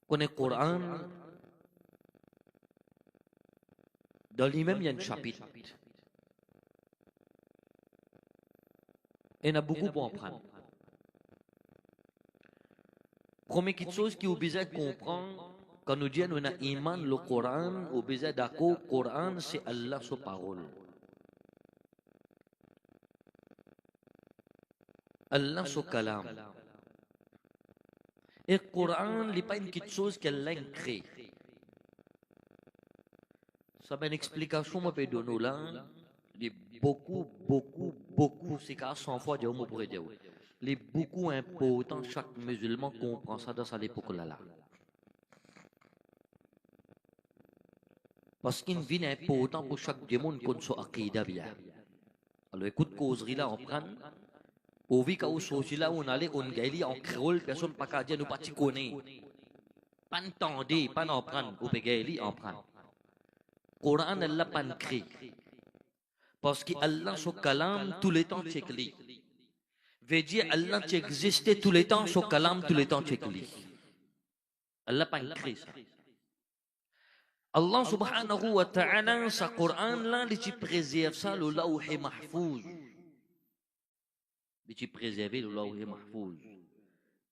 Connaît Coran, dans lui-même, il y a un chapitre. Et il y en a beaucoup pour en prendre. Première chose qui est obligé de comprendre, quand nous disons qu'on a iman le Coran, obligé d'accord, Coran, c'est Allah sa parole. Allah sa kalam. Et le Coran n'est pas une petite chose qu'Allah a créée. Ça une explication, je peux donner là. Beaucoup, c'est qu'à 100 fois, je pourrais dire. Il est beaucoup important, chaque musulman comprend ça dans cette époque-là. Parce qu'il est important pour chaque monde qu'on soit aqida bien. Alors écoute, causerie là, on prend. Au vu qu'au social là, on allait, on gagne en créole, personne pas qu'à dire, nous pas t'y connaît. Pas entendre, pas en prendre, ou pas gagne en prendre. Coran, elle l'a pas créé. Parce qu'Allah, son kalam, tout le temps, check li. Veut dire, Allah, tu existais tout le temps, son kalam, tout le temps, check li. Allah pas créé ça. Allah subhanahu wa ta'ala, sa Coran, là, il préserve ça, le lawhi mahfouz. Il préserve le lawhi mahfouz.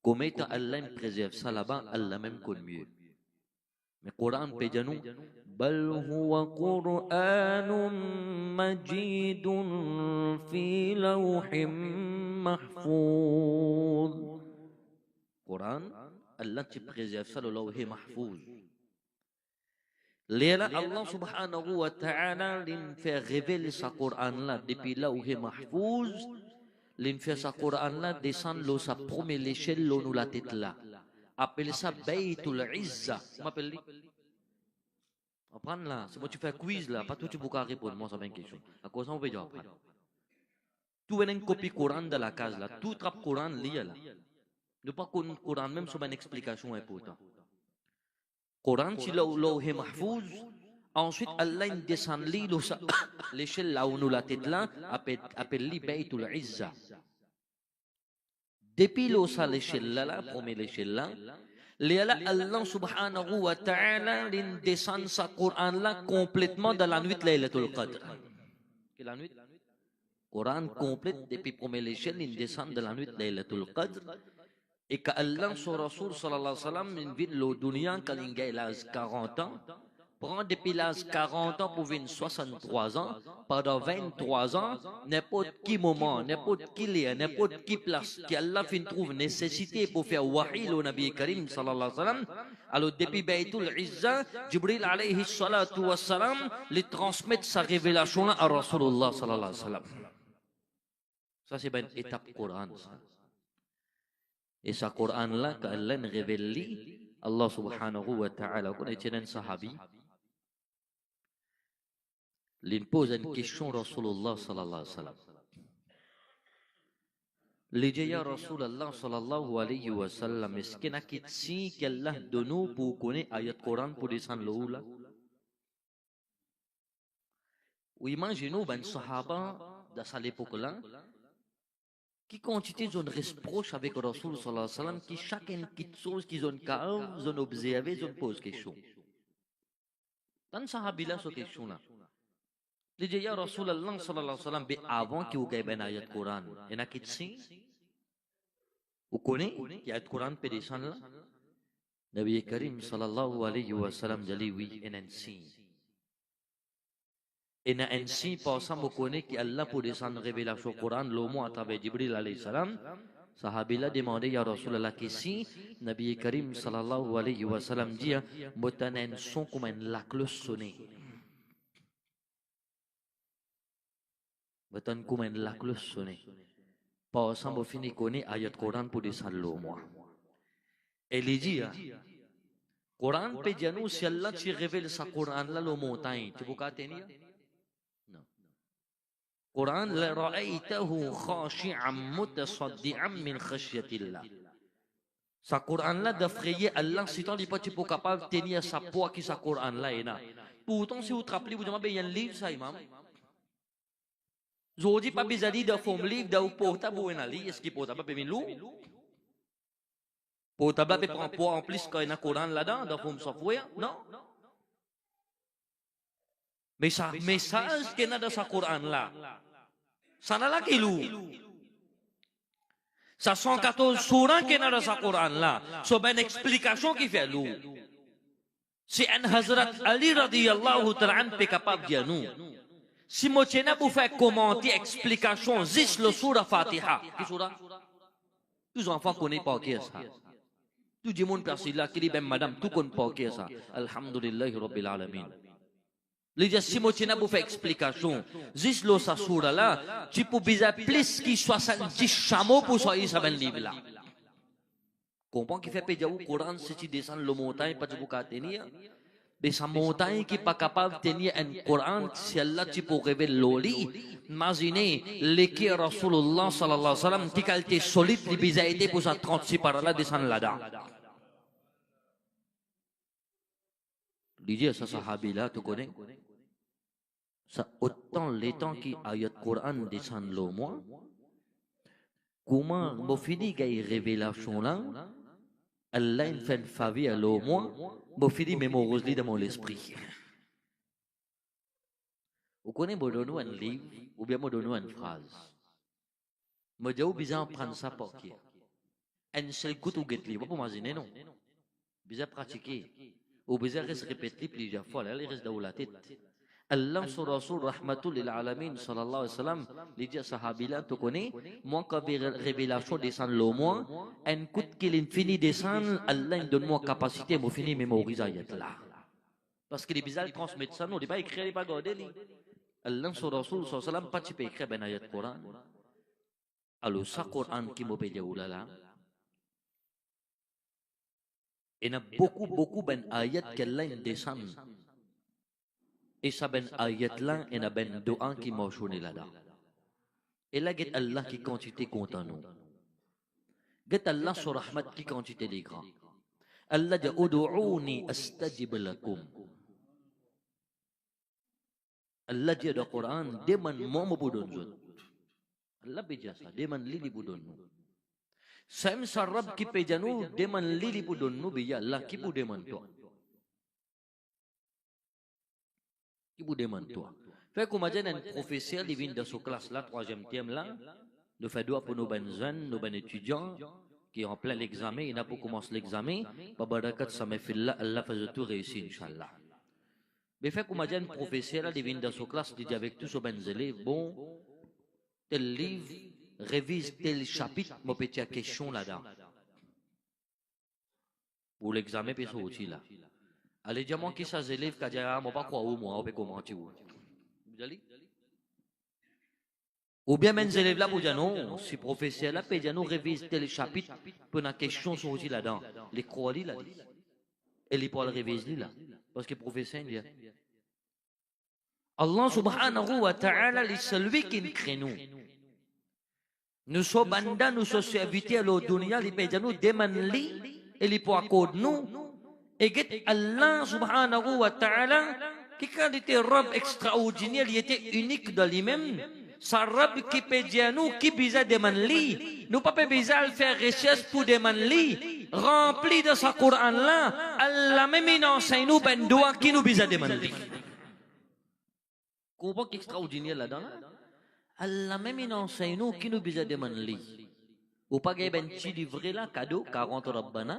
Comme étant Allah préserve ça là-bas, Allah même connaît mieux. Mais Coran peut dire nous, bal huwa Qur'anun majidun fi lawhim mahfouz. Coran, Allah te préserve ça le lawhi mahfouz. Léla Allah subhanahu wa ta'ala l'in fait révéler sa Coran là depuis lawhi mahfouz, l'in fait sa Coran là descendre sa première échelle nous la tête là. Appelle ça Baytul Izza. M'appelle apprendre là. C'est moi tu fais un quiz là. Pas tout tu peux répondre. Moi ça va une question. À cause ça on peut dire apprendre. Tout est une copie Coran de la case là. Tout trappe Coran lié là. Ne pas connaître Coran même sur une explication importante. Coran c'est lawhi mahfouz. Ensuite Allah descend l'échelle là où nous la tête là. Appelle Baytul Izza. Depuis l'échelle là, première échelle là. Allah subhanahu wa ta'ala descend sa Coran là complètement dans la nuit de Laylatul Qadr. La nuit Coran complète depuis première échelle, il descend dans la nuit de Laylatul Qadr. Et qu'Allah, son Rasoul sallallahu alayhi wa sallam, il vit le dunya quand il a 40 ans. Prend depuis l'âge 40 ans pour venir 63 ans, pendant 23 ans, n'importe qui moment, n'importe qui lieu, n'importe qui place, qui Allah fin trouve nécessité pour faire wahi au Nabi Karim sallallahu alayhi wa sallam. Alors depuis Baytul Izza, Jibril alayhi salatu wa salam, lui transmet sa révélation là à Rasulullah sallallahu alayhi wa sallam. Ça c'est une étape Coran. Et ce Coran là, qu'Allah révèle, Allah subhanahu wa ta'ala, qu'on est un sahabi. Il pose une question à Rasulullah sallallahu alayhi wa sallam. Il dit ya Rasulullah sallallahu alayhi wa sallam, est-ce qu'il y a quelque qu'Allah donne pour connaître ayat Coran pour descendre l'eau là? Ou imaginez ben sahaba de cette époque-là qui quantité de reproche avec Rasul sallallahu alayhi wa sallam, qui chacune petite chose qu'ils ont cave, ils ont observé, ils ont posé question. Tant sahabi là cette question là. Il dit, ya Rasulallah sallallahu alayhi wa sallam, avant qu'il y ait une ayat Coran, il y en a qui disent, vous connaissez, il y a un Coran qui descend là? Nabi Karim sallallahu alayhi wa sallam dit, oui, il y en a un signe. Il y a un signe, par exemple, vous connaissez qu'Allah pour descendre révélation Coran, l'homme à travers Jibril alayhi salam, sahabi l'a demandé, ya Rasulallah, qu'est-ce que Nabi Karim sallallahu alayhi wa sallam dit, moi t'en ai un son comme un lac le sonné. Betul comme un lac le sonné. Par exemple, vous finissez connaître ayat Coran pour descendre l'eau moi. Et il dit, Coran peut dire nous si Allah te révèle sa Coran là le montagne, tu peux pas tenir? Non. Coran la ra'aytahu khashi'an mutasaddi'an min khashyatillah. Sa Coran là d'effrayer Allah, si tant dit pas tu peux capable de tenir sa poids qui sa Coran là est là. Pourtant si vous te rappelez vous demandez il y a un livre ça imam. Zodi pa bizali da form livre da portable ou en ali, est-ce qu'il portable pas bien lou? Pour tabla pe prend poids en plus quand il y a un Coran là-dedans, dans le software, non? Mais ça message qu'il y a dans ce Coran là, ça n'a là qu'il loue. Ça 114 surah qu'il y a dans ce Coran là, c'est une explication qui fait loue. C'est un Hazrat Ali radiyallahu ta'ala pe capable de dire nous. Si moi tiens pour faire commenter explication juste le surah Fatiha, qui surah? Tous enfants connaissent pas qui est ça. Tout le monde perçoit là qui dit ben madame tout connaît pas qui est ça. Alhamdulillah rabbil alamin. Les gens si moi tiens pour faire explication juste le surah là, tu peux bizarre plus qui 70 chameaux pour sortir ça ben livre là. Comprends qui fait pédia au Coran si tu descends le montagne pas tu peux tenir. Mais sa montagne qui n'est pas capable de tenir un Coran, si Allah tu peux révéler l'oli. Imaginez, l'équipe Rasulullah sallallahu alayhi wa sallam, qui a été solide, qui a été pour sa 36 par là, descendre là-dedans. Dis ça sahabi là, tu connais? Ça, autant les temps qui ayat Coran descend le mois, comment, mon fini, il y a une révélation là, Allah il fait une faveur au moins, bon fini mémorise dans mon esprit. Vous connaissez, moi donne un livre, ou bien moi donne une phrase. Moi dis, bizarre prendre ça pour qui? Un seul coup ou get livre, pas pour imaginer non. Bizarre pratiquer, ou bizarre reste répéter plusieurs fois, là il reste dans la tête. Allah sur Rasul rahmatul lil alamin sallallahu alayhi wa sallam, les gens sahabila tu connais, moi quand révélation descend le mois, un coup qu'il infini descend, Allah donne moi capacité, moi fini mémoriser ayat là. Parce que les bizarres transmettent ça, non, ils pas écrire, ils pas garder. Allah sur Rasul sallallahu alayhi wa sallam, pas tu peux écrire ben ayat Coran. Alors ça Coran qui m'a payé oulala. Il y a beaucoup ben ayat qu'Allah descend. Et ça ben ayat là, il y a ben doa qui m'a choisi là-dedans. Et là, get Allah qui quantité content nous. Get Allah sur rahmat qui quantité les grands. Allah dit Udu'uni astajib lakum. Allah dit dans le Coran, demande moi me boudon zot. Allah beja ça, demande li boudon nous. Sam sarab qui peja nous, demande li boudon nous, biya Allah qui vous demande toi. Qui vous demande toi. Fait qu'on imagine un professeur qui vient dans cette classe là, troisième thème là, nous fait doigt pour nos ben jeunes, nos ben étudiants, qui ont plein l'examen, il n'a pas commencé l'examen, babarakat ça me fait là, Allah fait tout réussir, Inch'Allah. Mais fait qu'on imagine un professeur qui vient dans cette classe, qui dit avec tous nos ben élèves, bon, tel livre, révise tel chapitre, mon petit question là-dedans. Pour l'examen, puis ça aussi là. Allez, dis-moi qui ça élève qui dit ah moi pas quoi ou moi on peut commenter ou. Vous allez? Ou bien même élèves là pour dire non, si professeur là peut dire nous révise tel chapitre pour la question sont aussi là-dedans. Les croix là. Et les Paul révise là parce que professeur dit Allah subhanahu wa ta'ala est celui qui nous crée nous. Nous sommes banda, nous sommes serviteurs au dunya, les peut dire nous demande li et les pour accorder nous. Et Allah subhanahu wa ta'ala, qui quand il était Rab extraordinaire, il était unique dans lui-même. Sa Rab qui peut dire nous, qui bisa demander lui. Nous pas besoin de faire recherche pour demander lui. Rempli de sa Coran là, Allah même il enseigne nous ben doigt qui nous bisa demander lui. Comprends qu'extraordinaire là-dedans? Allah même il enseigne nous qui nous bisa demander lui. Ou pas qu'il y ait un petit livre là, cadeau, 40 Rabbana.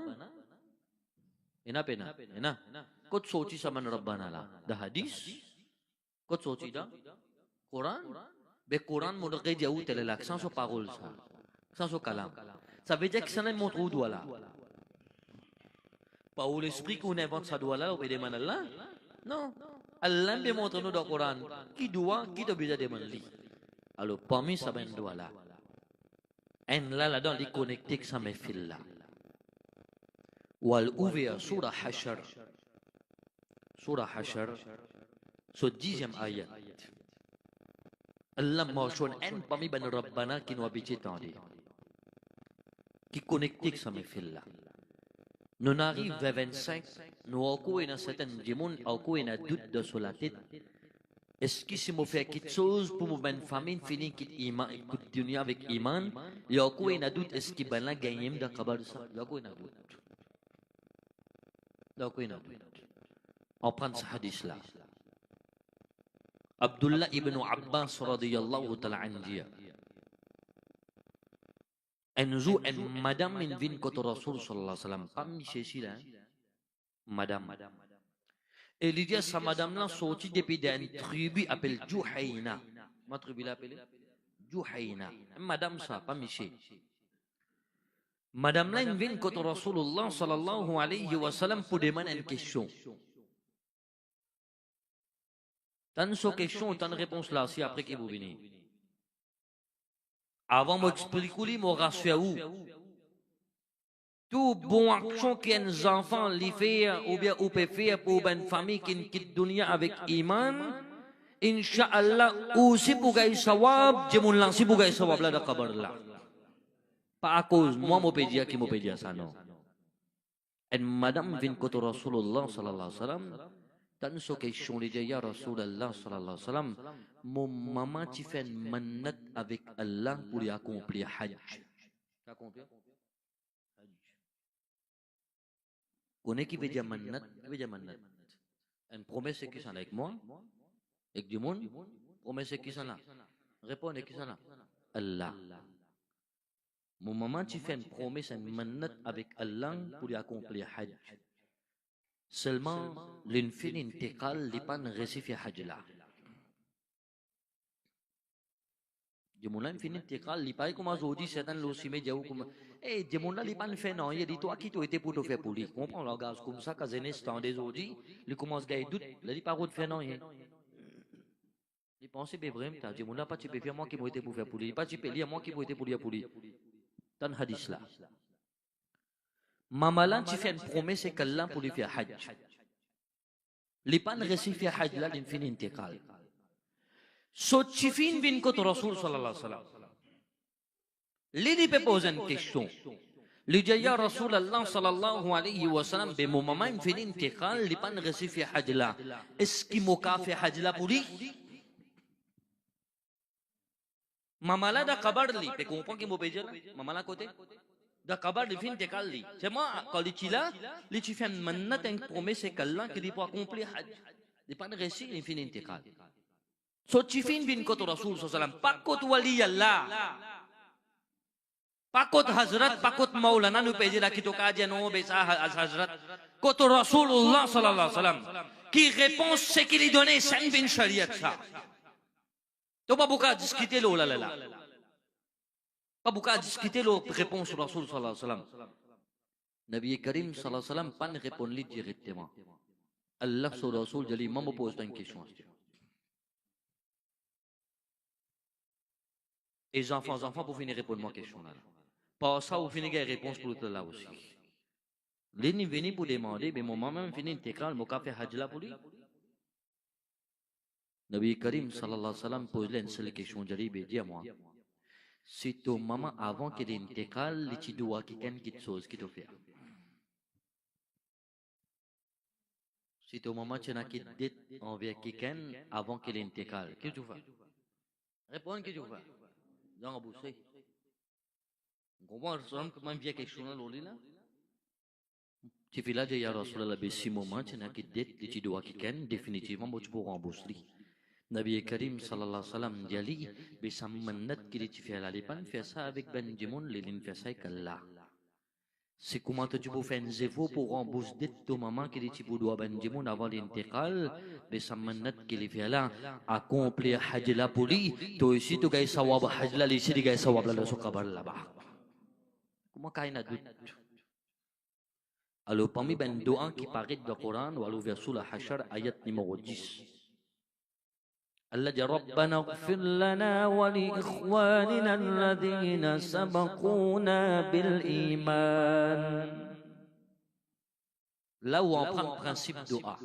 Ena pena, ena. Kau soci sama Rabbana lah. Dah hadis. Kau soci dah. Quran. Be Quran mudah ke jauh telelak. Sans so parole ça. Sans so kalam. Ça veut dire que ça n'est montre où doit là. Pas où l'esprit qu'on invente ça doit là ou be demande Allah. Non. Allah be montre nous dans Quran. Qui doit, qui doit bisa demander. Alors parmi ça ben doit là. En là dans les connectés que ça me file là. Wal-Uviya surah Hashar. Surah Hashar. So 10e ayat. Allah mention en parmi ben Rabbana qui nous habite tendé. Qui connecte que ça me fait là. Nous arrivons vers 25. Nous avons une certaine démon, nous avons une doute de sur la tête. Est-ce que si je fais quelque chose pour mon famille finir quitte dunia avec iman, il y a quoi une doute est-ce que ben là gagner de kabar ça? Il y a quoi une doute? Il y a quoi une doute? On prend ce hadith là. Abdullah ibn Abbas radiyallahu ta'ala anhu. Enzu en madame min vin koto Rasul sallallahu alaihi wasallam. Pas Michel là. Madame. Et il dit sa madame là sorti depuis d'une tribu appelée Juhayna. Ma tribu l'appelle Juhayna. Madame ça, pas Michel. Madame là vient contre Rasulullah sallallahu alayhi wa sallam pour demander une question. Tant de questions, tant de réponses là, c'est après que vous venez. Avant m'expliquer, moi rassurez-vous. Tout bon action qu'un enfant lui fait ou bien ou peut faire pour une famille qui quitte dunia avec iman, Inch'Allah aussi pour gagner sawab, je m'en lance pour gagner sawab là de kabar là. Pas à cause moi m'o peut dire qui m'o peut dire ça non. Et madame vient côté Rasulullah sallallahu alayhi wa sallam, tant ce question lui dit ya Rasulullah sallallahu alayhi wa sallam, mon maman tu fait une mannat avec Allah pour y accomplir hajj. Accomplir hajj. Connais qui veut dire mannat? Qui veut dire mannat? Une promesse qui s'en avec moi, avec du monde, promesse qui s'en là. Répondez qui s'en là. Allah. Mon maman, tu fais une promesse, une mannat avec Allah pour y accomplir hajj. Seulement, l'infini intégrale n'est pas récif hajj là. Je m'en l'infini intégrale, il paraît comme aujourd'hui, certains l'ossi médias ou comme. Eh, je m'en l'ai pas fait non, il dit toi qui t'as été pour te faire pour lui. Comprends le gaz comme ça, quand c'est un des aujourd'hui, il commence à gagner doute, il dit pas de faire non. Il pense que c'est vrai, je m'en l'ai pas tu peux faire moi qui m'ai été pour faire pour lui, pas tu peux lire moi qui m'ai été pour lui pour lui. Dans le hadith là. Mamalan tu fais une promesse qu'Allah pour lui faire hajj. Les pan récif hajj là l'infini intégrale. So tu fin vin kot Rasul sallallahu alayhi wa sallam. Lui peut poser une question. Lui dit ya Rasul Allah sallallahu alayhi wa sallam be mon maman infini intégrale les pan récif hajj là. Est-ce qu'il m'a fait hajj là pour lui? Mamala da kabar li, pe comprend que mo beje la, mamala côté. Da kabar li fin tekal li. C'est moi quand li tila, li tu fais manat une promesse qu'Allah qui dit pour accomplir hajj. Li pas de récit li fin tekal. So tu fin bin koto Rasul sallallahu alayhi wa sallam, pas kot wali Allah. Pas kot Hazrat, pas kot Maulana nu beje la kito kaje no besa Hazrat. Koto Rasulullah sallallahu alayhi wa sallam. Qui réponse c'est qu'il lui donnait 5 bin shariat ça. Tu pas beaucoup discuter là là. Pas beaucoup discuter la réponse sur Rasul sallallahu alayhi wa sallam. Nabi Karim sallallahu alayhi wa sallam pas répondre directement. Allah sur Rasul jali maman pose une question. Et les enfants pour finir répondre ma question là. Pas ça vous finir réponse pour l'autre là aussi. Les ni venir pour demander mais mon maman finit intégral mon café hajj là pour lui. Nabi Karim sallallahu alayhi wa sallam pose une seule question jaribe dis à moi. Si ton maman avant qu'elle intégral, tu dois quelque chose qui te fait. Si ton maman tu n'as qu'une dette envers quelqu'un avant qu'elle intégral, qu'est-ce que tu fais? Réponds qu'est-ce que tu fais? Dans la bouche. Comment comment vient quelque chose là? Tu fais là de ya Rasulullah si moment tu n'as qu'une dette, tu dois quelqu'un définitivement tu peux rembourser. Nabi Karim sallallahu alayhi wa sallam dit bisa mannat qui tu fais la lipan fais ça avec Benjamin l'ilin fais ça qu'Allah. C'est comment tu peux faire un zéro pour rembourser ton maman qui tu dois Benjamin avant l'intégrale bisa mannat qui lui fait là accomplir hajj la pour lui toi aussi tu gagnes sawab hajj la ici tu gagnes sawab la sur kabar là-bas. Comment kaina doute? Alors parmi ben doa qui paraît dans le Coran ou alors verset la Hashar ayat numéro 10. الذي ربنا اغفر لنا ولإخواننا الذين سبقونا بالإيمان. Là où on prend le principe de doa.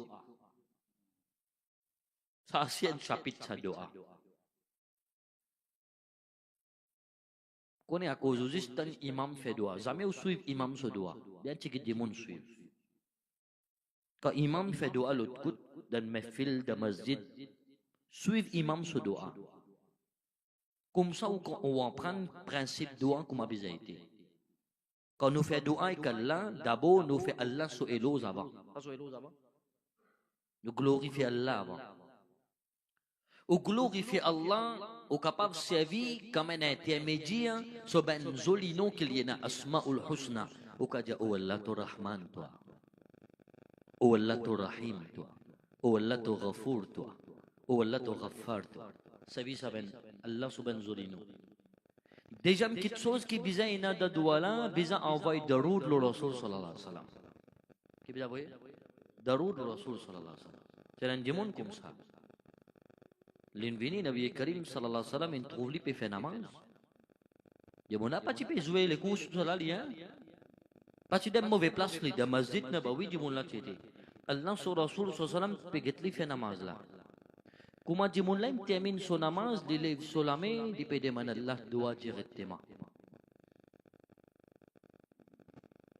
Ça c'est un chapitre de doa. Qu'on est à cause de juste un imam fait doa. Jamais vous suivez imam ce doa. Bien que des gens suivent. Quand imam fait doa l'autre côté dans le mefil de masjid Suivre imam ce doigt. Comme ça, on va prendre le principe doigt comme a déjà été. Quand nous faisons doigt avec Allah, d'abord nous faisons Allah sur Elos avant. Nous glorifions Allah avant. Ou glorifier Allah, ou capable de servir comme un intermédiaire sur ben joli nom qu'il y a Asma'ul Husna. Ou qu'a dit, oh Allah, tu Rahman, toi. Oh Allah, tu Rahim, toi. Oh Allah, tu Ghafour, toi. Oh Allah, tu Ghaffar, toi. Servir ça ben Allah sur ben joli nom. Déjà, quelque chose qui bizarre, il y a de douala, bizarre envoyer de route le Rasul sallallahu alayhi wa sallam. Qui bizarre, vous voyez? De route le Rasul sallallahu alayhi wa sallam. C'est un démon comme ça. L'invini Nabi Karim sallallahu alayhi wa sallam, il trouve lui peut faire namaz. Il n'y a pas de jouer les couches de la lien. Pas de mauvais place, ni de masjid, ni de oui, du monde là, tu es. Allah sur Rasul sallallahu alayhi wa sallam, peut get lui faire namaz là. Comment du monde là, il termine son namaz, il lève sur la main, il peut demander Allah doit directement.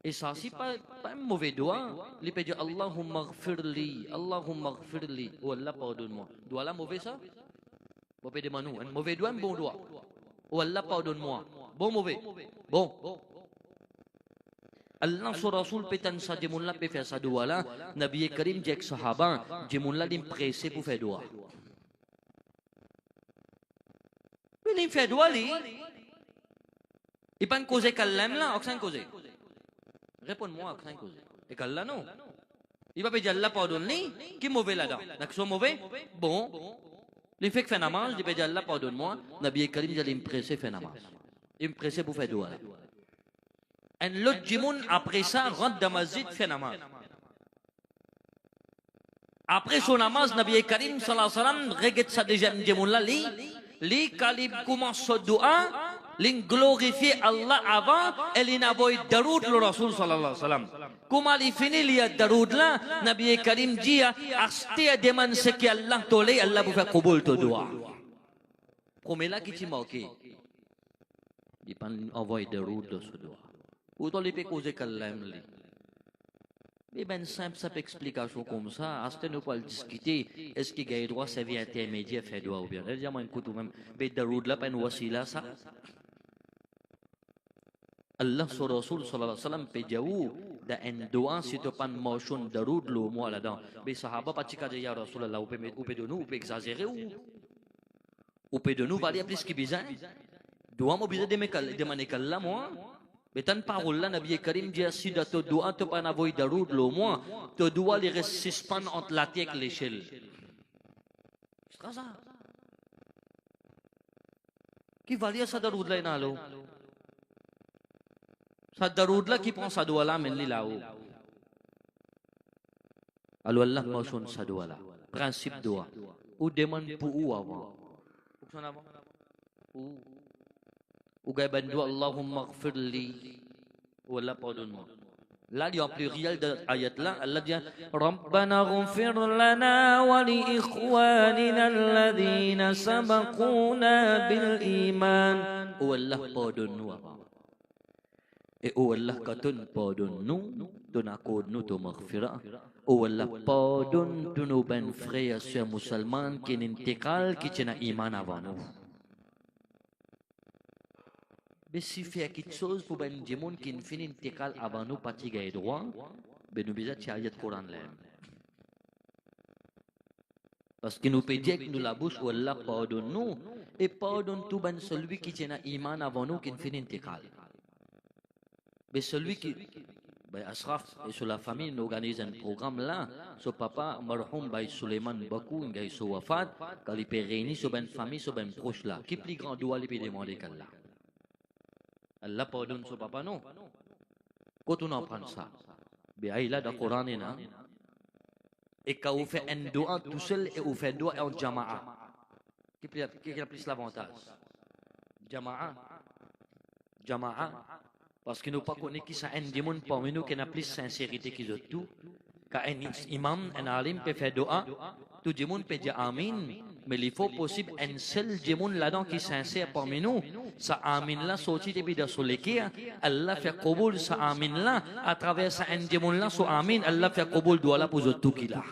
Et ça, c'est pas un mauvais doigt. Il peut dire Allahumma ghfirli, Allahumma ghfirli. Oh Allah, pardonne-moi. Doigt là, mauvais ça? Vous pouvez demander un mauvais doigt, un bon doigt. Oh Allah, pardonne-moi. Bon, mauvais. Bon. Allah sur Rasul pétan ça, du monde là peut faire ça doigt là. Nabi Karim dit que Sahaba, du monde là, il pressé pour faire doigt. Mais il fait doigt, il pas cause qu'Allah là, aucun cause. Réponds-moi à craindre. Et qu'Allah non. Il va pas dire Allah pardonne-lui, qui est mauvais là-dedans. D'accord, sont mauvais? Bon. Il fait que fait namaz, il va dire Allah pardonne-moi. Nabi Karim dit il me presse faire namaz. Il me presse pour faire doigt. Et l'autre jimoun après ça rentre dans masjid fait namaz. Après son namaz, Nabi Karim sallallahu alayhi wa sallam regarde ça déjà jimoun là, li quand il commence ce doigt, il glorifie Allah avant et il envoie daroud le Rasul sallallahu alayhi wa sallam. Comment il finit il daroud là, Nabi Karim dit acheter demande ce que Allah tole, Allah vous fait kabul to doigt. Premier là qui t'y manque, il pas envoyer daroud de ce doigt. Ou dans les pays causer qu'Allah aime. Mais ben simple, ça peut explication comme ça. Est-ce que nous pouvons discuter? Est-ce qu'il y a droit à servir intermédiaire faire doigt ou bien? Je dis moi écoute même, mais daroud là pas une wasila ça. Allah sur Rasul sallallahu alayhi wa sallam peut dire dans un doigt si tu pas une motion daroud le moi là-dedans. Mais sahaba pas tika ya Rasulullah ou peut de nous ou peut exagérer ou peut de nous valer plus que bizarre. Doigt mo bizarre de manékalla moi. Mais tant parole là, Nabi Karim dit si tu dois te pas avoir daroud le moi, tu dois les suspendre entre la tête et l'échelle. C'est ça. Qui valait ça daroud là inalo? Ça daroud là qui prend ça doigt là men li là-haut. Alors Allah mentionne ça doigt là. Principe doigt. Ou demande pour où avant? Ou gaïban doigt Allahumma ghfirli. Ou Allah pardonne-moi. Là, il y a un pluriel de ayat là. Allah dit Rabbana ghfir lana wa li ikhwanina alladhina sabaquna bil iman. Ou Allah pardonne-nous avant. Et oh Allah katun pardonne-nous. Ton accorde nous ton maghfira. Oh Allah pardonne tous nos ben frères et sœurs musulmans qui n'intégrent qui tiennent iman avant nous. Mais si fait quelque chose pour ben des gens qui ne finissent pas avant nous pas tirer droit, ben nous besoin de ayat Coran là. Parce que nous peut dire que nous la bouche ou Allah pardonne nous et pardonne tout ben celui qui tient iman avant nous qui ne finit pas. Mais celui qui ben Asraf et sur la famille nous organise un programme là, son papa marhum by Suleiman Bakou ngai so wafat, quand il peut réunir sur ben famille sur ben proche là, qui plus grand doit lui peut demander qu'Allah. Allah pardonne son papa, non. Quand on apprend ça, bien il a dans le Coran, et quand on fait un doigt tout seul et on fait un doigt en jama'a, qui a plus l'avantage? Jama'a. Parce que nous ne connaissons pas qui ça un démon parmi nous qui a plus sincérité qu'ils ont tout. Quand un imam, un alim peut faire doigt, tout le monde peut dire amin. Mais il faut possible un seul démon là-dedans qui est sincère parmi nous. Ça amin là sorti depuis de solekia. Allah fait kabul ça amin là à travers ça un démon là so amin Allah fait kabul doit là pour tout qui là.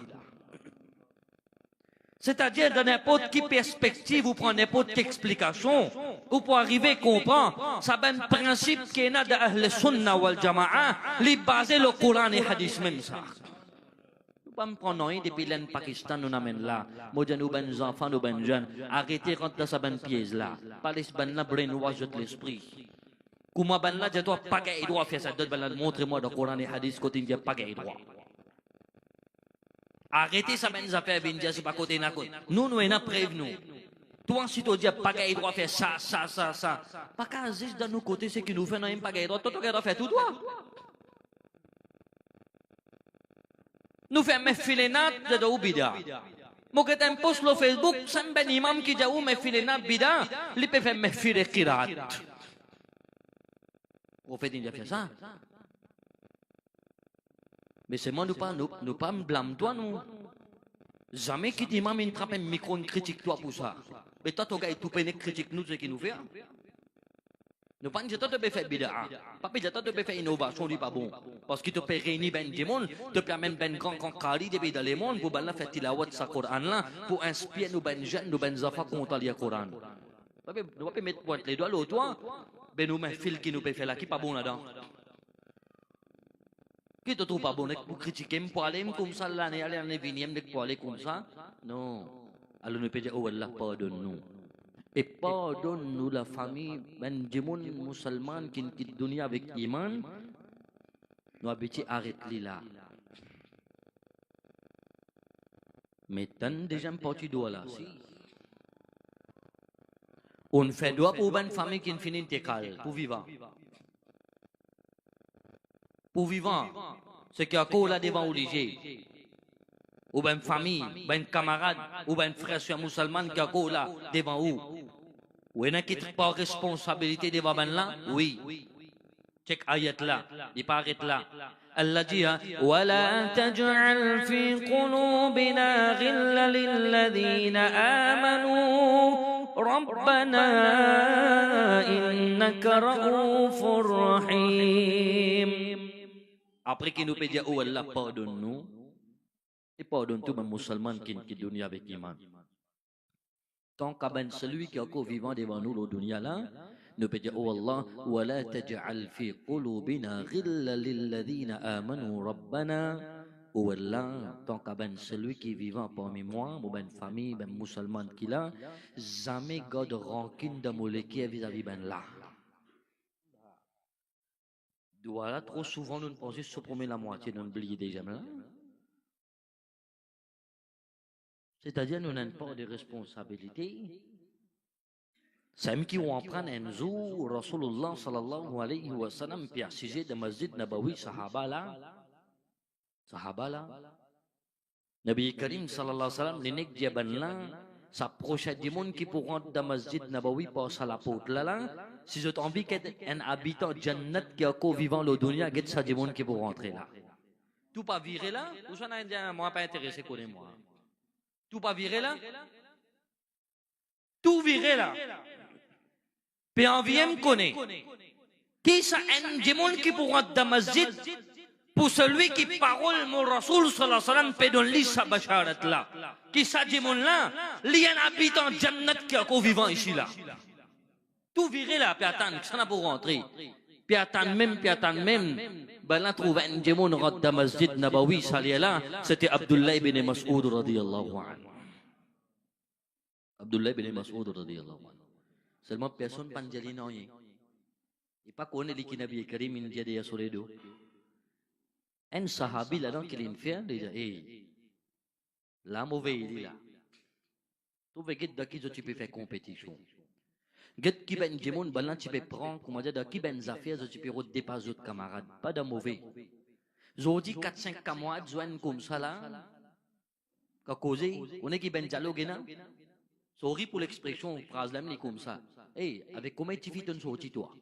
C'est-à-dire, dans n'importe quelle perspective, vous prenez n'importe quelle explication, ou pour arriver à comprendre, ça ben principe qui est là de Ahl Sunnah wal Jama'a, les baser le Coran et Hadith même ça. Nous pas me prendre rien depuis l'Inde Pakistan, nous n'amène là. Moi, nous ben enfants, nous ben jeunes, arrêtez rentrer dans sa ben pièce là. Pas les ben là, brainwash de l'esprit. Comment ben là, je dois pas qu'il doit faire ça, d'autres ben là, montrez-moi dans le Coran et Hadith, côté il n'y a pas qu'il doit. Arrêtez ça, ben, affaires, ben, c'est pas côté n'a côté. Nous, nous, on a prévenu. Toi, si tu dis, pas qu'il doit faire ça, ça, ça, ça. Pas qu'à juste dans nos côtés, c'est qui nous fait, non, pas qu'il doit, toi, tu dois faire tout, toi. Nous faisons mes filenat de doux bida. Moi, quand un post sur Facebook, c'est un ben imam qui dit, ou mes filenat bida, il peut faire mes filet kirat. Vous faites déjà faire ça? Mais c'est moi, nous pas me blâme toi, nous. Jamais qui dit, maman, il trappe un micro, une critique toi pour ça. Mais toi, tu as tout peine critique nous, ce qui nous fait. Nous pas dire, toi, tu peux faire bida. Pas dire, toi, tu peux faire innovation, dit pas bon. Parce que tu peux réunir ben du monde, tu peux même ben grand kali depuis dans le monde, pour ben la faire tilawat sa Coran là, pour inspirer nous ben jeunes, nous ben enfants contre le Coran. Nous pas mettre pointe les doigts l'autre, ben nous met fil qui nous peut faire là, qui pas bon là-dedans. Qui te trouve pas bon pour critiquer, pour aller comme ça l'année, aller venir, pour aller comme ça? Non. Alors nous peut dire, oh Allah, pardonne-nous. Et pardonne-nous la famille, ben du monde musulman qui quitte dunia avec iman, nous habitués arrêter là. Mais tant déjà parti doigt là, si. On fait doigt pour une famille qui finit técal, pour vivre. Pour vivant, c'est qu'il y a encore là devant obligé. Ou bien famille, bien camarade, ou bien frère sur musulman qui est encore là devant où. Ou il y en a qui n'ont pas responsabilité devant ben là? Oui. Check ayat là, il paraît là. Allah dit, وَلَا تَجْعَلْ فِي قُلُوبِنَا غِلًّا لِلَّذِينَ آمَنُوا رَبَّنَا إِنَّكَ رَءُوفٌ رَحِيمٌ. Après qu'il nous peut dire, oh Allah, pardonne-nous, et pardonne tout le musulman qui est dunia avec iman. Tant qu'à ben celui qui est encore vivant devant nous, le dunia là, nous peut dire, oh Allah, wa la taj'al fi qulubina ghilla lilladhina amanu rabbana. Oh Allah, tant qu'à ben celui qui est vivant parmi moi, mon ben famille, ben musulman qui là, jamais garde rancune de moleki vis-à-vis ben là. Voilà, trop souvent, nous pensons supprimer la moitié, nous oublions déjà là. C'est-à-dire, nous n'avons pas de responsabilité. C'est qui ont appris un jour, Rasulullah sallallahu alayhi wa sallam, puis assisé de Masjid Nabawi, Sahaba là. Nabi Karim sallallahu alayhi wa sallam, les nègres diaban là, s'approchait du monde qui pour rentrer dans Masjid Nabawi, passe à la porte là. Si je t'envie qu'un habitant Jannat qui est encore vivant le dunya, il y a des gens qui pour rentrer là. Tout pas viré là, ou ça n'a rien, moi pas intéressé, connais-moi. Tout pas viré là? Tout viré là. Puis en vient me connaît. Qui ça un des gens qui pour rentrer dans Masjid, pour celui qui parole mon Rasoul sallallahu alayhi wa sallam, peut donner sa basharat là. Qui ça des gens là? Il y a un habitant Jannat qui est encore vivant ici là. Tout viré là, puis attendre, ça n'a pas rentrer. Puis attendre même. Ben là, trouve un démon rentre dans Masjid Nabawi, ça là, c'était Abdullah ibn Mas'ud radiyallahu anhu. Abdullah ibn Mas'ud radiyallahu anhu. Seulement personne ne dit non. Il n'est pas connu les Nabi Karim, il dit des soredo. Un sahabi là-dedans qui l'a fait, il dit, la mauvaise il est là. Tu veux que qui tu peux faire compétition. Get qui ben des monde balan tu peux prendre comment dire qui ben affaires tu peux dépasser d'autres camarades pas de mauvais. Jodi 4-5 camarades joignent comme ça là. Ka causer, on est qui ben dialogue là. Sorry pour l'expression phrase là mais comme ça. Eh avec comment tu fais ton sorti toi.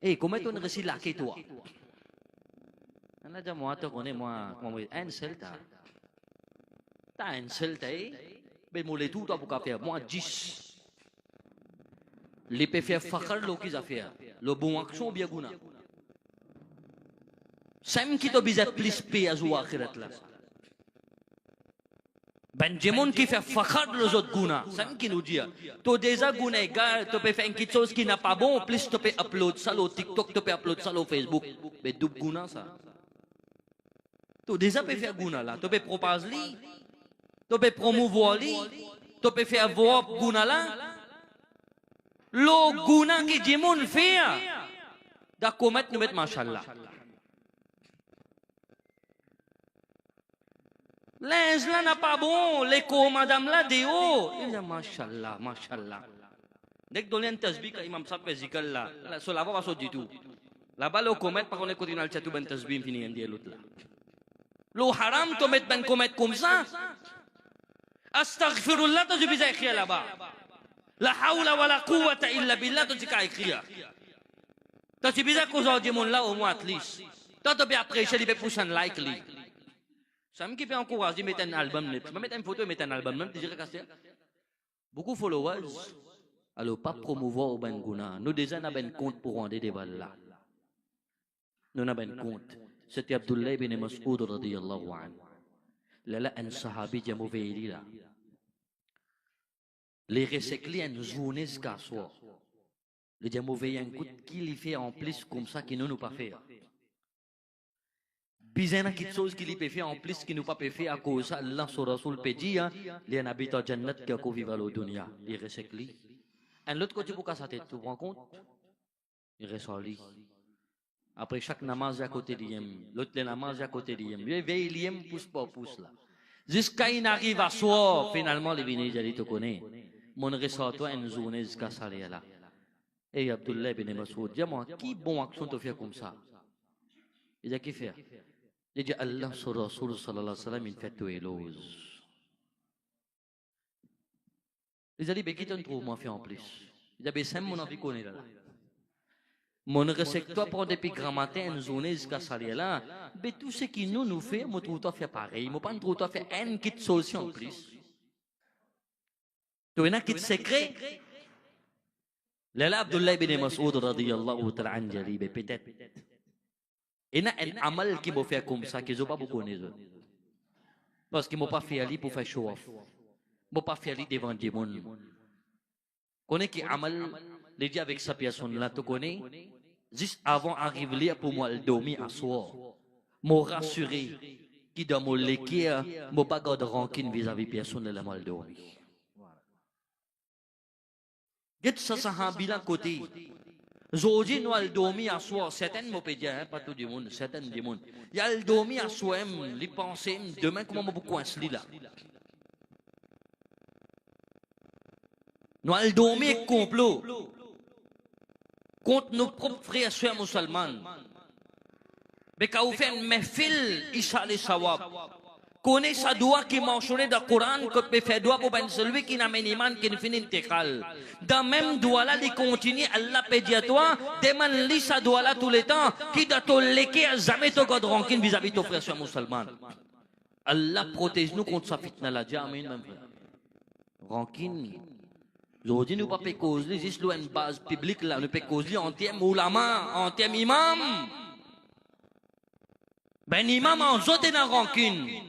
Eh comment ton récit là que toi. On a déjà moi te connais moi un seul t'as un seul ben moi les tout pour faire moi 10 les peut faire fakhr lo qui affaire le bon action bien guna sam qui to bizat plus payer à akhirat là Ben Jemon qui fait fakhar les autres guna, c'est ce qui nous dit. Tu déjà gunégar, tu peux faire quelque chose qui n'est pas bon, plus tu peux upload ça au TikTok, tu peux upload ça au Facebook. Mais double guna ça. Tu déjà peux faire guna là, tu peux proposer li, tu peux promouvoir li, tu peux faire voir guna là. Lo guna qui Jemon fait, da commettre nous mettre machallah. Linge là n'a pas bon, l'écho madame là déo. Il dit machallah, machallah. Dès que donne un tasbih quand imam ça fait zikr là, sur là va pas du tout. Là-bas le commet par contre continue le chatu ben tasbih fini en l'autre là. Lo haram to met ben commet comme ça. Astaghfirullah to bisa écrire là-bas. La hawla wala quwwata illa billah to bisa écrire. Tu bisa cause du monde là au moins at least. Tu peux apprécier, il peut pousser un like lui. Ça me qui fait encourager mettre un album, je vais mettre une photo et mettre un album, même si je regarde beaucoup de followers. Alors, pas promouvoir au Benguna. Nous déjà avons un compte pour rendre des balles là. Nous avons un compte. C'était Abdullah ibn Mas'ud radiyallahu anhu. Là, un sahabi qui a mauvais là. Les recyclés en journée jusqu'à soir. Les gens mauvais un coup qui les fait en plus comme ça qui ne nous pas fait. Bizena quelque chose qui lui peut faire en plus qui nous pas peut faire à cause Allah sur Rasul peut dire les habitants jannat qui ko vivre au dunya il recycle un l'autre côté pour sa tête tu prends compte il ressorti après chaque namaz à côté d'iem l'autre les namaz à côté d'iem il veille l'iem pousse pas pousse là jusqu'à il arrive à soir finalement les vini jadi tu connais mon ressort toi une journée jusqu'à ça là et Abdullah ibn Mas'ud dis-moi qui bon action te fait comme ça il a qui faire. Il dit Allah sur Rasul sallallahu alayhi wa sallam il fait tout éloge. Il a dit, qui t'en trouve, moi, fait en plus. Il a dit, c'est mon envie qu'on est là. Mon respecte-toi pour depuis grand matin, une journée jusqu'à ça là. Mais tout ce qui nous fait, moi, trouve toi faire pareil. Moi, pas trouve toi faire une petite solution en plus. Tu as un petit secret. Là, Abdullah ibn Mas'ud radiyallahu ta'ala anhu, peut-être. Il y a un amal qui m'a fait comme ça, que je ne pas beaucoup connaître. Parce qu'il ne m'a pas fait aller pour faire show off. Il ne m'a pas fait aller devant des gens. Connais qui amal, les gens avec sa personne là, tu connais, juste avant d'arriver pour moi, le dormir à soir, m'a rassuré qu'il dans mon l'équerre, m'a pas gardé rancune vis-à-vis de personne de la mal dormi. Get ça, ça a un bilan côté. Aujourd'hui, nous allons dormir à soi. Certains me peuvent dire, pas tout le monde, certains du monde. Il y a le dormir à soi, les pensées, demain, comment on peut coincer là? Nous allons dormir complot contre nos propres frères et sœurs musulmans. Mais quand vous faites un mefil, il s'allait savoir. Connais sa doigt qui mentionné dans le Coran que peut faire doigt pour ben celui qui n'a iman qui ne finit intégral. Dans même doigt là, il continue Allah peut dire toi, demande lui sa doigt là tout le temps, qui doit te léquer à jamais te garde rancune vis-à-vis de ton frère musulman. Allah protège nous contre sa fitna là, jamais même frère. Rancune. Aujourd'hui nous pas cause juste une base publique là, nous peut causer en termes ulama, en termes imam. Ben imam en zote na rancune.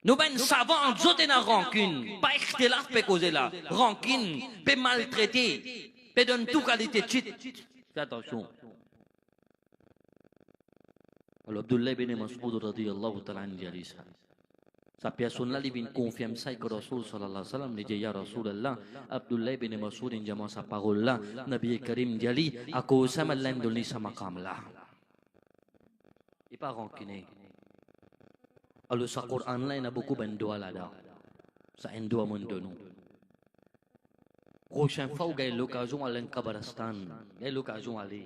Nous ben savants en zote na rancune. Pas ikhtilaf peut causer là. Rancune, peut maltraiter, peut donner toute qualité de chit. Fais attention. Alors Abdullah ibn Mas'ud radiyallahu ta'ala anhu dit ça. Sa personne là, il confirme ça que Rasul sallallahu alayhi wa sallam, il dit ya Rasulallah, Abdullah ibn Mas'ud in jama sa parole là, Nabi Karim dit à cause ça malin donner sa maqam là. Il n'est pas rancuné. Alors, ce Coran-là, il y a beaucoup de doigts là-dedans. Ça, un doigt mon de nous. Prochaine fois, vous avez l'occasion d'aller en Kabaristan. Vous avez l'occasion d'aller.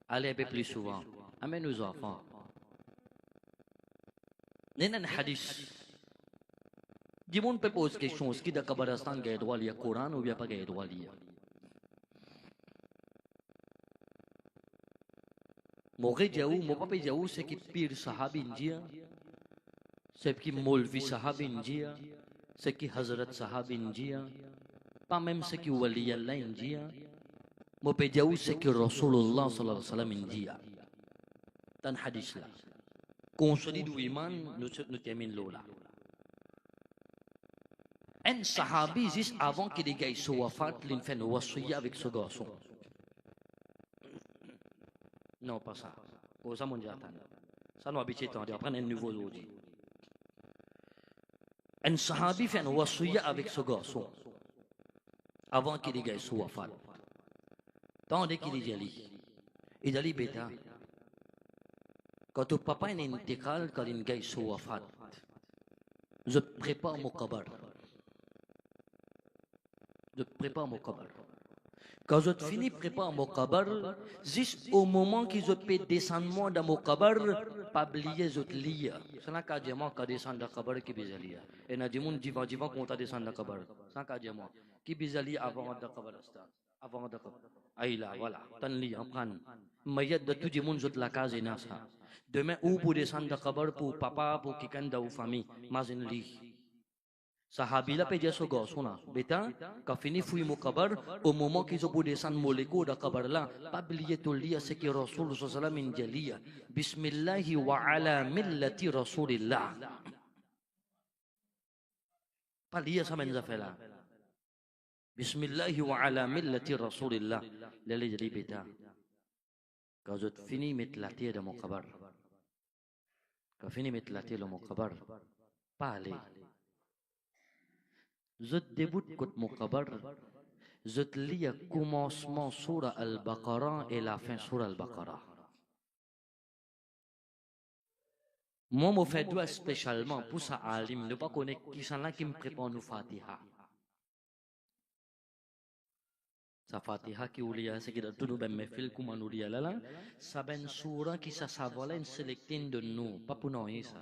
Allez un peu plus souvent. Amène nos enfants. Il y a un hadith. Dis-moi, on peut poser une question. Est-ce que dans Kabaristan, il y a le droit de lire le Coran ou il n'y a pas le droit de lire? Mouré Diaou, mon papa Diaou, c'est qui pire sahabi india, c'est qui Molvi sahabi india, c'est qui Hazrat sahabi india, pas même c'est qui Wali Allah india, mon papa Diaou, c'est qui Rasulullah sallallahu alayhi wa sallam india. Dans hadith là, consolide ou iman, nous terminons là. Un sahabi, juste avant qu'il ait son wafat, il fait une wasiya avec ce garçon. Non, pas ça. Pour ça, mon Dieu, ça nous habite tant. Après, un nouveau aujourd'hui. Un sahabi fait une wasiya avec ce garçon avant qu'il ait son wafat. Tandis qu'il est allé. Il a dit, bêta, quand ton papa est intégral, quand il a son wafat, je prépare mon kabar. Je prépare mon kabar. Quand je finis de préparer mon kabar, juste au moment que je peux descendre dans mon kabar, pas oublier je lis. C'est là que je m'en quand descendre dans le kabar qui bizarre. Et na dis mon divan quand on descend dans le kabar. C'est là que je m'en qui bizarre avant de kabar avant de kabar. Aïla voilà. Tan li en prend. Mayat de tout le monde je la case na ça. Demain ou pour descendre dans le kabar pour papa pour quelqu'un de la famille, mais en lit. Sahabila pe dia sogo suna beta ka fini fui mo kabar au moment qu'ils ont descend moleko da kabar la pas oublier to lia ce que Rasul sallallahu alaihi wasallam bismillah wa ala millati rasulillah pas lia ça men zafela bismillah wa ala millati rasulillah lele jadi beta ka zot fini met la tie de mo kabar ka fini met la tie de mo kabar pas aller je débute côté mon kabar, je lis le commencement surah Al-Baqarah et la fin surah Al-Baqarah. Moi, je fais deux spécialement pour ça, alim, ne pas connaître qui sont là qui me prépare nous Fatiha. Sa Fatiha qui ou lia, c'est que tout nous ben me fil comme nous lia là, ça ben surah qui ça s'avale en sélectine de nous, pas pour nous ça.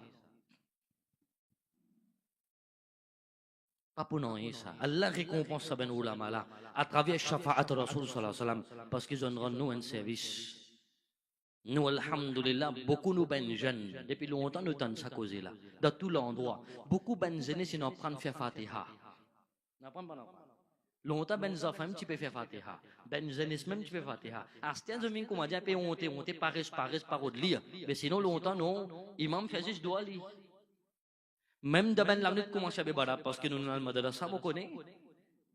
Pas pour nous ça. Allah récompense ça ben ulama là à travers shafa'at Rasul sallallahu alayhi wa sallam parce qu'ils ont rendu nous un service. Nous alhamdulillah beaucoup nous ben jeunes depuis longtemps nous t'en ça causer là dans tout l'endroit beaucoup ben jeunes si nous prendre faire Fatiha. N'apprend pas longtemps ben enfants tu peux faire Fatiha. Ben jeunes même tu peux faire Fatiha. Astien de min comment dire on te pares par de lire mais sinon longtemps non imam fait juste doit lire. Même de ben la minute commence à bébar parce que nous nous madrasa vous connaissez.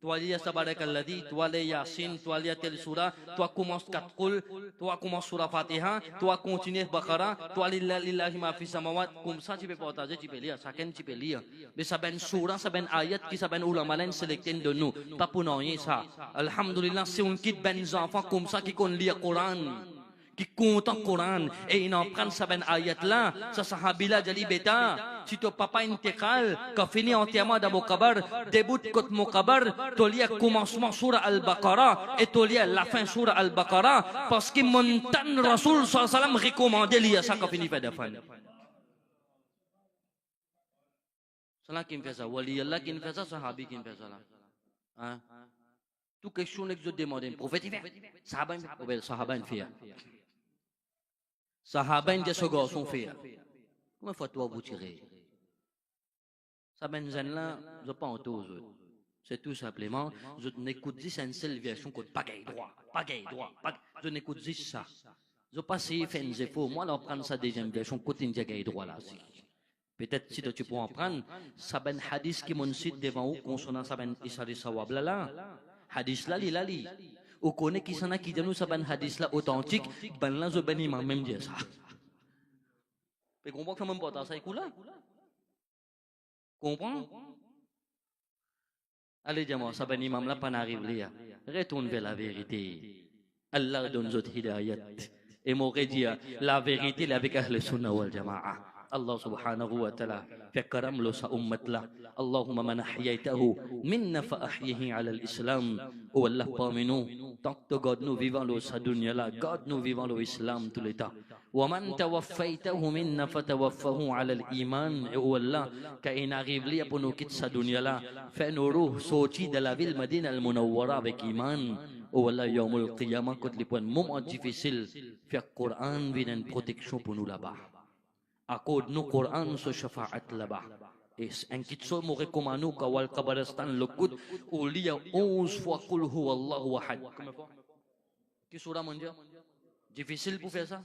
Toi lis Tabarakalladhi, toi lis Yasin, toi lis tel surah, toi commence Katkul, toi commence surah Fatiha, toi continue Baqarah, toi lillahi ma fi samawat, comme ça tu peux partager, tu peux lire, chacun tu peux lire. Mais ça ben surah, ça ben ayat qui ça ben ulama lain sélecté de nous, pas pour nous ça. Alhamdulillah, si on quitte ben enfants comme ça qui connaissent lire Coran. Qui compte en Coran et il en prend ça ben ayat là ça sahabila jali beta si ton papa intégral quand fini entièrement dans mon kabar débute côté mon kabar tu lis commencement surah Al-Baqarah et tu lis la fin surah Al-Baqarah parce que montagne Rasul sallallahu alayhi wa sallam recommandé lire ça quand fini fait de fin c'est là qui me fait ça wali Allah qui me fait ça sahabi qui me fait ça là hein tout question que je demande prophète sahaba fait Sahabat dia sogo son fait. Comment faut toi vous tirer? Ça benzen là, je pas en tous. C'est tout simplement, je n'écoute 10 une seule version que pagaille droit. Je n'écoute 10 ça. Je passe faire une zéro. Moi, là, on prend sa deuxième version, côté une pagaille droit là. Peut-être si tu peux en prendre, ça ben hadith qui m'on cite devant vous, concernant ça ben isari sawab là. Hadith là, li. Ou connaît qui s'en a qui dit ça ben hadith là authentique, ben là je ben imam même dire ça. Mais comprends que même pas ça écoute là. Comprends? Allez dis-moi ça ben imam là pas n'arrive là. Retourne vers la vérité. Allah donne notre hidayat. Et m'aurait dit la vérité avec Ahl Sunnah wal Jama'a. Allah subhanahu wa ta'ala fait karam lo sa ummat la. Allahumma man ahyaytahu minna fa ahyihi ala l'islam. Oh Allah parmi nous, tant que God nous vivons lo sa dunya la, God nous vivons lo islam tout le temps. Wa man tawaffaytahu minna fa tawaffahu ala l'iman. Et oh Allah, quand il arrive là pour nous quitter sa dunya la, fait nos ruh sortis de la ville Madina al-Munawwara avec iman. Oh Allah, yawmul qiyamah, quand les points moments difficiles, faire Coran vient une protection pour nous là-bas. À cause de nous, Coran se shafa'at là-bas. Et un kitso me recommande nous qu'awal kabaristan le coup où il y a 11 fois Qul huwa Allahu ahad. Qui sera mon Dieu? Difficile pour faire ça?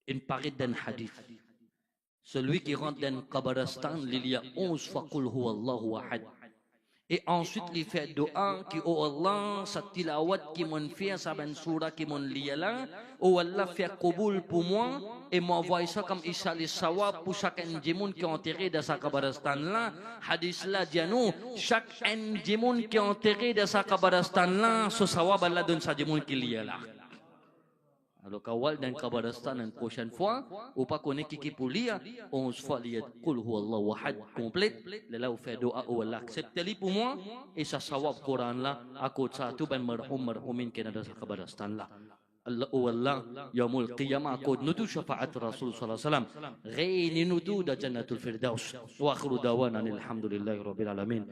Une parade d'un hadith. Celui qui rentre dans le Kabaristan, il y a 11 fois Qul huwallahu ahad. Et ensuite, il fait doa qui, oh Allah, sa tilawat qui m'en fait, sa ben surah qui m'en lia là, oh Allah, fait koboul pour moi, et m'envoie ça comme Isa les sawab pour chaque indimoun qui est enterré dans sa Kabaristan là. Hadith là dit nous, chaque indimoun qui est enterré dans sa Kabaristan là, ce sawab Allah donne sa indimoun qui lia là. Alors kawal dan Kabaristan une prochaine fois, ou pas connaître qui pour lire, 11 fois lire Qul huwallahu ahad complète, là où fait doa ou Allah accepte-le pour moi et ça sawab Quran là à côté ça tout ben marhumin qui est dans Kabaristan là. Allah ou Allah yaumul qiyamah à côté nous tout syafaat Rasul sallallahu alaihi wasallam, réunissez nous tout dans Jannatul Firdaus. Wa akhiru dawana alhamdulillahi rabbil alamin.